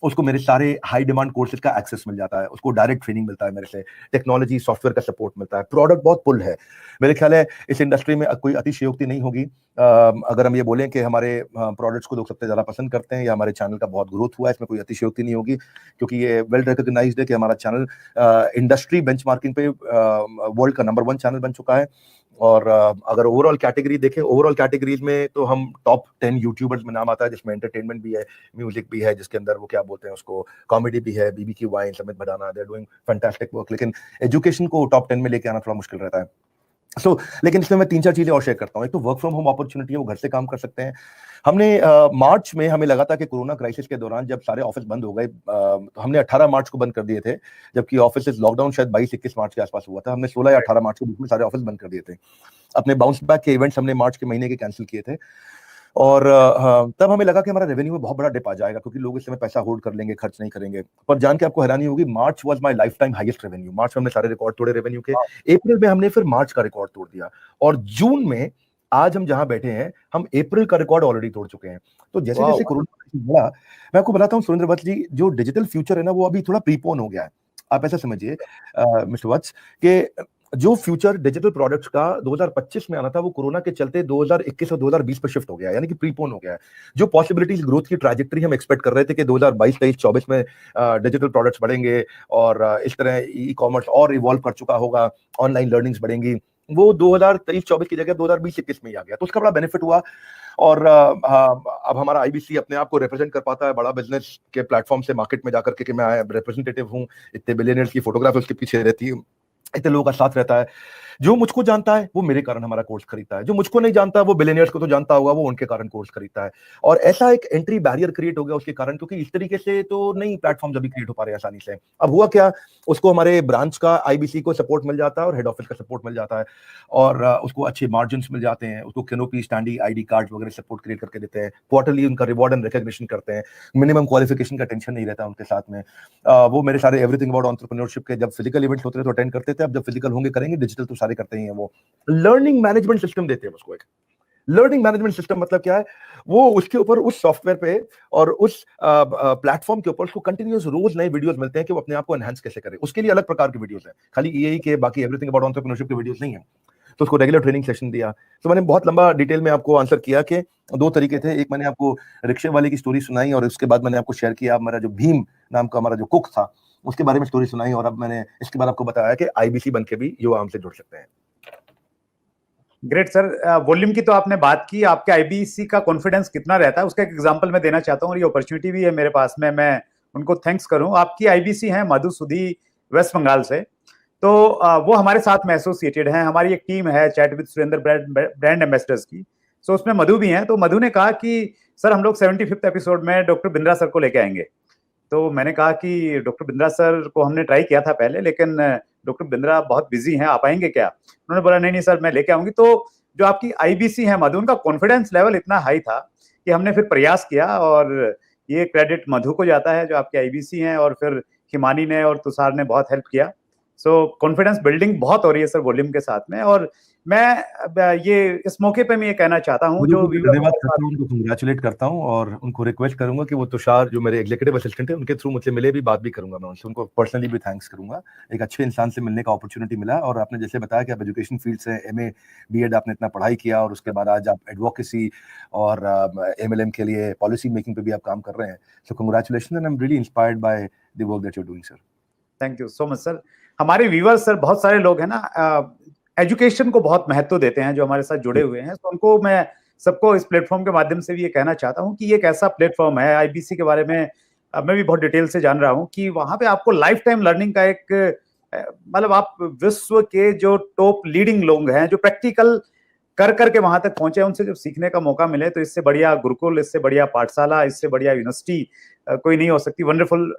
S2: उसको मेरे सारे हाई डिमांड कोर्सेज का एक्सेस मिल जाता है, उसको डायरेक्ट ट्रेनिंग मिलता है मेरे से, टेक्नोलॉजी सॉफ्टवेयर का सपोर्ट मिलता है, प्रोडक्ट बहुत पुल है। मेरे ख्याल है इस इंडस्ट्री में कोई अतिशयोक्ति नहीं होगी अगर हम ये बोलें कि हमारे प्रोडक्ट्स को लोग सबसे ज्यादा पसंद करते हैं या हमारे चैनल का बहुत ग्रोथ हुआ है। इसमें कोई अतिशयोक्ति नहीं होगी क्योंकि ये वेल रिकॉग्नाइज्ड है कि हमारा चैनल इंडस्ट्री बेंचमार्किंग पे वर्ल्ड का नंबर 1 चैनल बन चुका है। और अगर ओवरऑल कैटेगरी देखें, ओवरऑल कैटेगरीज में तो हम टॉप 10 यूट्यूबर्स में नाम आता है, जिसमें एंटरटेनमेंट भी है, म्यूजिक भी है, जिसके अंदर वो क्या बोलते हैं उसको, कॉमेडी भी है, BBQ vines, Samit Bhadana, they are doing fantastic work. लेकिन एजुकेशन को टॉप 10 में लेके आना थोड़ा मुश्किल रहता है। लेकिन इसमें मैं 3 4 चीजें और शेयर करता हूँ। एक तो वर्क फ्रॉम होम अपॉर्चुनिटी है, वो घर से काम कर सकते हैं। हमने मार्च में हमें लगा था कि कोरोना क्राइसिस के दौरान जब सारे ऑफिस बंद हो गए, तो हमने 18 मार्च को बंद कर दिए थे, जबकि ऑफिस लॉकडाउन शायद 22-21 मार्च के आसपास हुआ था। हमने 16 या 18 मार्च के बीच में सारे ऑफिस बंद कर दिए थे। अपने बाउंस बैक के इवेंट्स हमने मार्च के महीने के कैंसिल किए थे और तब हमें लगा कि हमारा रेवेन्यू में बहुत बड़ा डिप आ जाएगा क्योंकि लोग इस समय पैसा होल्ड कर लेंगे, खर्च नहीं करेंगे। पर जान के आपको हैरानी होगी, March was my life time highest revenue. March में हमने सारे रिकॉर्ड तोड़े रेवेन्यू के। अप्रैल में हमने फिर मार्च का रिकॉर्ड तोड़ दिया और जून में आज हम जहां बैठे हैं, हम अप्रैल का रिकॉर्ड ऑलरेडी तोड़ चुके हैं। तो जैसे जैसे कोरोना बढ़ा, मैं आपको बताता हूँ सुरेंद्र वत्स जी, जो डिजिटल फ्यूचर है ना वो अभी थोड़ा प्रीपोन हो गया है। आप ऐसा समझिए मिस्टर वत्स के जो फ्यूचर डिजिटल प्रोडक्ट्स का 2025 में आना था वो कोरोना के चलते 2021 और 2020 पर शिफ्ट हो गया, यानी कि प्रीपोन हो गया है। जो पॉसिबिलिटीज ग्रोथ की ट्रैजेक्टरी हम एक्सपेक्ट कर रहे थे कि 2022, 23, 24 में डिजिटल प्रोडक्ट्स बढ़ेंगे और इस तरह ई कॉमर्स और इवॉल्व कर चुका होगा, ऑनलाइन लर्निंग्स बढ़ेंगी, वो 2023-24 की जगह 2020-21 में ही आ गया। तो उसका बड़ा बेनिफिट हुआ और अब हमारा आईबीसी अपने आप को रिप्रेजेंट कर पाता है बड़ा बिजनेस के प्लेटफॉर्म से मार्केट में जाकर के कि मैं रिप्रेजेंटेटिव हूँ। इतने बिलियनर्स की फोटोग्राफ उसके पीछे रहती है, इतने लोगों का साथ रहता है। जो मुझको जानता है वो मेरे कारण हमारा कोर्स खरीदता है, जो मुझको नहीं जानता वो बिलियनियर्स को तो जानता होगा, वो उनके कारण कोर्स खरीदता है। और ऐसा एक एंट्री बैरियर क्रिएट हो गया उसके कारण, क्योंकि इस तरीके से तो नई प्लेटफॉर्म अभी क्रिएट हो पा रहे हैं आसानी से। अब हुआ क्या, उसको हमारे ब्रांच का आईबीसी को सपोर्ट मिल जाता है और हेड ऑफिस का सपोर्ट मिल जाता है और उसको अच्छे मार्जिन मिल जाते हैं। उसको कैनोपी, स्टैंडी, आईडी कार्ड वगैरह सपोर्ट क्रिएट करके देते हैं। क्वार्टरली उनका रिवॉर्ड एंड रिकॉग्निशन करते हैं। मिनिमम क्वालिफिकेशन का टेंशन नहीं रहता उनके साथ में। वो मेरे सारे एवरीथिंग अबाउट एंटरप्रेन्योरशिप के जब फिजिकल इवेंट्स होते थे तो अटेंड करते थे, अब जब फिजिकल होंगे करेंगे, डिजिटल तो सारे करते ही हैं। वो लर्निंग मैनेजमेंट सिस्टम देते हैं उसको। एक लर्निंग मैनेजमेंट सिस्टम मतलब क्या है, वो उसके ऊपर उस सॉफ्टवेयर पे और उस प्लेटफॉर्म के ऊपर उसको कंटिन्यूअस रोज नए वीडियोस मिलते हैं कि वो अपने आप को एनहांस कैसे करे। उसके लिए अलग प्रकार के वीडियोस हैं, खाली ईए के बाकी एवरीथिंग अबाउट एंटरप्रेन्योरशिप के वीडियोस नहीं है। तो उसको रेगुलर ट्रेनिंग सेशन दिया। तो मैंने बहुत लंबा डिटेल में आपको आंसर किया कि 2 तरीके थे। एक मैंने आपको रिक्शे वाले की स्टोरी सुनाई और उसके बाद मैंने आपको शेयर किया मेरा जो भीम नाम का हमारा जो कुक था उसके बारे में स्टोरी सुनाई, और अब मैंने इसके बाद आपको बताया कि आईबीसी बन के भी युवा हमसे जुड़ सकते हैं।
S1: ग्रेट सर, वॉल्यूम की तो आपने बात की, आपके आईबीसी का कॉन्फिडेंस कितना रहता है उसका एक एग्जांपल मैं देना चाहता हूँ और ये अपॉर्चुनिटी भी है मेरे पास में, मैं उनको थैंक्स करूं। आपकी आईबीसी है मधुसूदी वेस्ट बंगाल से, तो वो हमारे साथ में एसोसिएटेड हैं। हमारी एक टीम है chat with Surendra brand ambassadors की, सो उसमें मधु भी हैं। तो मधु ने कहा कि सर हम लोग 75th एपिसोड में डॉक्टर बिंद्रा सर को लेके आएंगे। तो मैंने कहा कि डॉक्टर बिंद्रा सर को हमने ट्राई किया था पहले, लेकिन डॉक्टर बिंद्रा बहुत बिजी हैं, आप आएंगे क्या? उन्होंने बोला नहीं नहीं सर मैं लेके आऊंगी। तो जो आपकी आईबीसी है मधु, उनका कॉन्फिडेंस लेवल इतना हाई था कि हमने फिर प्रयास किया, और ये क्रेडिट मधु को जाता है जो आपके आईबीसी हैं, और फिर हिमानी ने और तुषार ने बहुत हेल्प किया। सो कॉन्फिडेंस बिल्डिंग बहुत हो रही है सर वॉल्यूम के साथ में। और मैं ये इस मौके पे मैं ये कहना चाहता हूँ जो
S2: धन्यवाद करता हूँ, उनको कंग्रेचुलेट करता हूँ और उनको रिक्वेस्ट करूंगा कि वो तुषार जो मेरे एग्जीक्यूटिव असिस्टेंट है उनके थ्रू मुझसे मिले, भी बात भी करूंगा मैं उनसे, उनको पर्सनली भी थैंक्स करूंगा। एक अच्छे इंसान से मिलने का अपॉर्चुनिटी मिला, और आपने जैसे बताया कि आप एजुकेशन फील्ड से एमए बीएड आपने इतना पढ़ाई किया, और उसके बाद आज आप एडवोकेसी और एमएलएम के लिए पॉलिसी मेकिंग पे भी आप काम कर रहे हैं। So congratulation and I am really inspired by the work that you are doing sir.
S1: Thank you so much sir. हमारे व्यूअर्स सर बहुत सारे लोग हैं ना, एजुकेशन को बहुत महत्व देते हैं जो हमारे साथ जुड़े हुए हैं, तो उनको मैं सबको इस प्लेटफॉर्म के माध्यम से भी ये कहना चाहता हूँ कि ये एक ऐसा प्लेटफॉर्म है आईबीसी के बारे में मैं भी बहुत डिटेल से जान रहा हूँ कि वहां पे आपको लाइफ टाइम लर्निंग का एक मतलब आप विश्व के जो टॉप लीडिंग लोग हैं जो प्रैक्टिकल कर करके वहां तक पहुंचे, उनसे जब सीखने का मौका मिले तो इससे बढ़िया गुरुकुल, इससे बढ़िया पाठशाला, इससे बढ़िया यूनिवर्सिटी कोई नहीं हो सकती। वंडरफुल।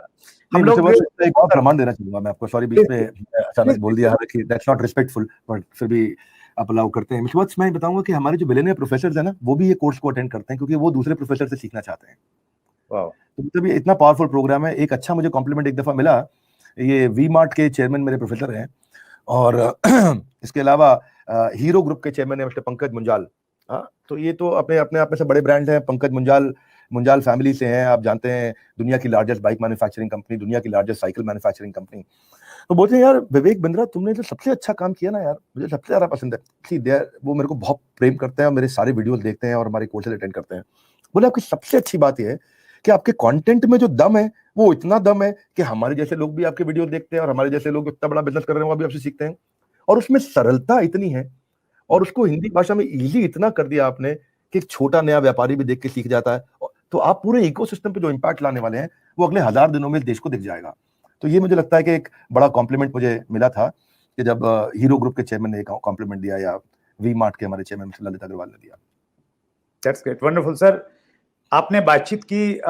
S1: हम लोग
S2: एक और प्रमाण देना चाहूंगा मैं आपको, सॉरी बीच में अचानक बोल दिया कि दैट्स नॉट रिस्पेक्टफुल, बट फिर भी आप अलाउ करते हैं। मिस्टर वत्स, मैं बताऊंगा कि हमारे जो बिलियनियर प्रोफेसर है ना, वो भी ये कोर्स को अटेंड करते हैं क्योंकि वो दूसरे प्रोफेसर से सीखना चाहते हैं। तो मतलब ये इतना पावरफुल प्रोग्राम है। एक अच्छा मुझे कॉम्प्लीमेंट एक दफा मिला, ये वी मार्ट के चेयरमैन मेरे प्रोफेसर हैं, और इसके अलावा हीरो ग्रुप के चेयरमैन है मिस्टर पंकज मुंजाल। हाँ, तो ये तो अपने अपने आप में से बड़े ब्रांड हैं। पंकज मुंजाल फैमिली से हैं, आप जानते हैं, दुनिया की लार्जेस्ट बाइक मैन्युफैक्चरिंग कंपनी, दुनिया की लार्जेस्ट साइकिल मैन्युफैक्चरिंग कंपनी। तो बोलते हैं यार विवेक बिंद्रा, तुमने जो सबसे अच्छा काम किया ना यार, मुझे सबसे ज्यादा पसंद है। सी देयर, वो मेरे को बहुत प्रेम करते हैं और मेरे सारे वीडियोस देखते हैं और हमारे कोर्सेज अटेंड करते हैं। बोले आपकी सबसे अच्छी बात यह है कि आपके कंटेंट में जो दम है वो इतना दम है कि हमारे जैसे लोग भी आपके वीडियो देखते हैं, और हमारे जैसे लोग इतना बड़ा बिजनेस कर रहे हैं वो भी आपसे सीखते हैं। और उसमें सरलता इतनी है, और उसको हिंदी भाषा में इजी इतना कर दिया आपने कि एक छोटा नया व्यापारी भी देख के सीख जाता है। तो आप पूरे इकोसिस्टम पे जो इम्पैक्ट लाने वाले हैं वो अगले 1000 दिनों में देश को दिख जाएगा। तो ये मुझे लगता है कि एक बड़ा कॉम्प्लीमेंट मुझे मिला था कि जब हीरो ग्रुप के चेयरमैन ने एक कॉम्प्लीमेंट दिया, या वी मार्ट के हमारे चेयरमैन ललित अग्रवाल ने दिया।
S1: That's great, wonderful sir. आपने बातचीत की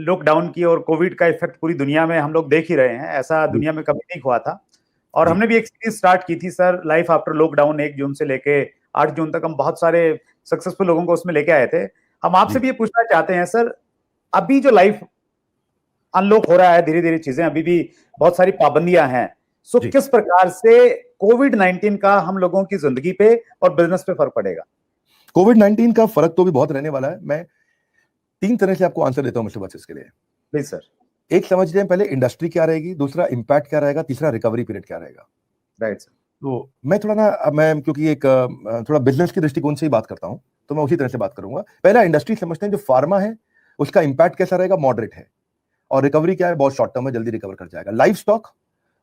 S1: लॉकडाउन की, और कोविड का इफेक्ट पूरी दुनिया में हम लोग देख ही रहे हैं, ऐसा दुनिया में कभी नहीं हुआ था। और हमने भी एक सीरीज स्टार्ट की थी सर, लाइफ आफ्टर लॉकडाउन, 1 जून से लेके 8 जून तक हम बहुत सारे सक्सेसफुल लोगों को उसमें लेके आए थे। हम आपसे भी ये पूछना चाहते हैं सर, अभी जो लाइफ अनलॉक हो रहा है धीरे धीरे चीजें, अभी भी बहुत सारी पाबंदियां हैं, सो किस प्रकार से कोविड-19 का हम लोगों की जिंदगी पे और बिजनेस पे फर्क पड़ेगा?
S2: कोविड-19 का फर्क तो भी बहुत रहने वाला है। मैं 3 तरह से आपको आंसर देता हूं मिस्टर वत्स इसके लिए।
S1: Please sir.
S2: एक समझते हैं पहले इंडस्ट्री क्या रहेगी, दूसरा इंपैक्ट क्या रहेगा, तीसरा रिकवरी पीरियड क्या रहेगा।
S1: Right sir.
S2: तो मैं थोड़ा ना, मैं क्योंकि एक थोड़ा बिजनेस के दृष्टिकोण से ही बात करता हूं, तो मैं उसी तरह से बात करूंगा। पहला इंडस्ट्री समझते हैं, जो फार्मा है उसका इंपैक्ट कैसा रहेगा, मॉडरेट है, और रिकवरी क्या है, बहुत शॉर्ट टर्म है, जल्दी रिकवर कर जाएगा। लाइफ स्टॉक,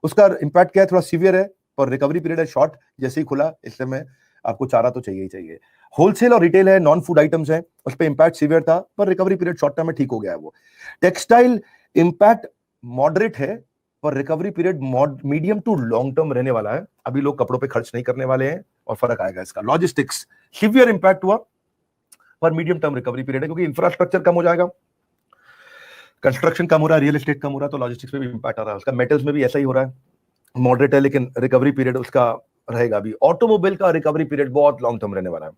S2: उसका इंपैक्ट क्या है, थोड़ा सीवियर है, पर रिकवरी पीरियड है शॉर्ट, जैसे ही खुला इस समय आपको चारा तो चाहिए ही चाहिए। होलसेल और रिटेल है, नॉन फूड आइटम्स है, उस पर इंपैक्ट सीवियर था, पर रिकवरी पीरियड शॉर्ट टर्म में ठीक हो गया है वो। टेक्सटाइल इंपैक्ट मॉडरेट है, पर recovery period medium to long term रहने वाला है। अभी लोग कपड़ों पे खर्च नहीं करने वाले हैं और फर्क आएगा इसका। लॉजिस्टिक्स सीवियर इंपैक्ट हुआ, पर मीडियम टर्म रिकवरी पीरियड है, क्योंकि इंफ्रास्ट्रक्चर कम हो जाएगा, कंस्ट्रक्शन कम हो रहा है, रियल एस्टेट कम हो रहा है, तो लॉजिस्टिक्स में भी इंपैक्ट आ रहा है उसका। मेटल्स में भी ऐसा ही हो रहा है, मॉडरेट है, लेकिन रिकवरी पीरियड उसका रहेगा भी। ऑटोमोबाइल का रिकवरी पीरियड बहुत लॉन्ग टर्म रहने वाला है,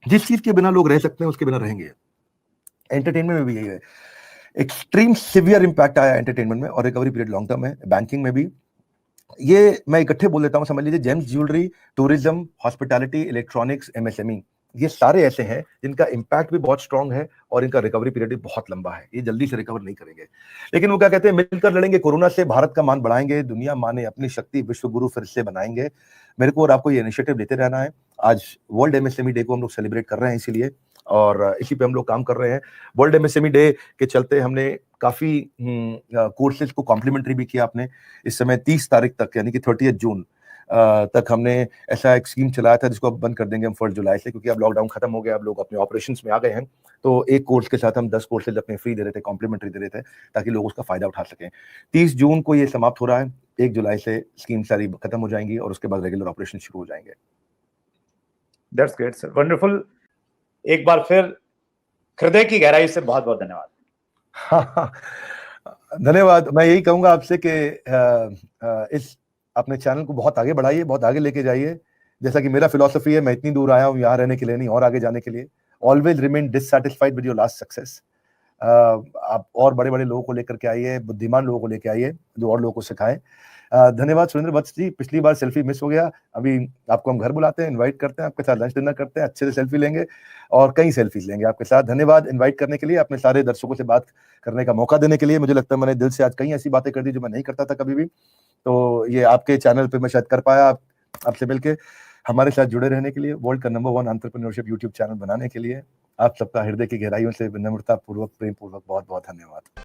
S2: जिस चीज के बिना लोग रह सकते हैं उसके बिना रहेंगे। एंटरटेनमेंट में भी यही है, एक्सट्रीम सीवियर इंपैक्ट आया एंटरटेनमेंट में, और रिकवरी पीरियड लॉन्ग टर्म है। बैंकिंग में भी ये मैं इकट्ठे बोल देता हूं, समझ लीजिए James jewellery, tourism, hospitality, electronics, MSME, ये सारे ऐसे हैं जिनका इंपैक्ट भी बहुत स्ट्रांग है और इनका रिकवरी पीरियड भी बहुत लंबा है। ये जल्दी से रिकवर नहीं करेंगे, लेकिन वो क्या कहते हैं, मिलकर लड़ेंगे कोरोना से, भारत का मान बढ़ाएंगे, दुनिया माने अपनी शक्ति, विश्व गुरु फिर से बनाएंगे। मेरे को और आपको ये इनिशिएटिव लेते रहना है। आज वर्ल्ड एमएसएमई डे को हम लोग सेलिब्रेट कर रहे हैं इसीलिए, और इसी पे हम लोग काम कर रहे हैं। वर्ल्ड एमएसएमई डे के चलते हमने काफी कोर्सेज को कॉम्प्लीमेंट्री भी किया आपने। इस समय 30 तारीख तक, यानी कि 30 जून तक हमने ऐसा एक स्कीम चलाया था, जिसको अब बंद कर देंगे हम 1 जुलाई से, क्योंकि अब लॉकडाउन खत्म हो गया, अब लोग अपने ऑपरेशंस में आ गए हैं। तो एक कोर्स के साथ हम 10 कोर्सेज अपने फ्री दे रहे थे, कॉम्प्लीमेंट्री दे रहे थे, ताकि लोग उसका फायदा उठा सकें। 30 जून को ये समाप्त हो रहा है, 1 जुलाई से स्कीम सारी खत्म हो जाएंगी और उसके बाद रेगुलर ऑपरेशन शुरू हो जाएंगे।
S1: That's great sir, wonderful. एक बार फिर हृदय की गहराई से बहुत बहुत धन्यवाद।
S2: हाँ, धन्यवाद। मैं यही कहूंगा आपसे कि इस अपने चैनल को बहुत आगे बढ़ाइए, बहुत आगे लेके जाइए। जैसा कि मेरा फिलॉसफी है, मैं इतनी दूर आया हूँ यहाँ रहने के लिए नहीं, और आगे जाने के लिए। Always remain dissatisfied with your last success. आप और बड़े बड़े लोगों को लेकर के आइए, बुद्धिमान लोगों को लेके आइए जो और लोगों को सिखाएं। धन्यवाद सुरेंद्र वत्स जी। पिछली बार सेल्फी मिस हो गया, अभी आपको हम घर बुलाते हैं, इनवाइट करते हैं, आपके साथ लंच डिनर करते हैं, अच्छे से सेल्फी लेंगे और कई सेल्फीज लेंगे आपके साथ। धन्यवाद इनवाइट करने के लिए, अपने सारे दर्शकों से बात करने का मौका देने के लिए। मुझे लगता है मैंने दिल से आज कई ऐसी बातें कर दी जो मैं नहीं करता था कभी भी, तो ये आपके चैनल पे मैं शायद कर पाया। आपसे मिलके, हमारे साथ जुड़े रहने के लिए, वर्ल्ड का नंबर 1 एंटरप्रेन्योरशिप यूट्यूब चैनल बनाने के लिए आप सबका हृदय की गहराइयों से विनम्रता पूर्वक, प्रेम पूर्वक बहुत बहुत धन्यवाद।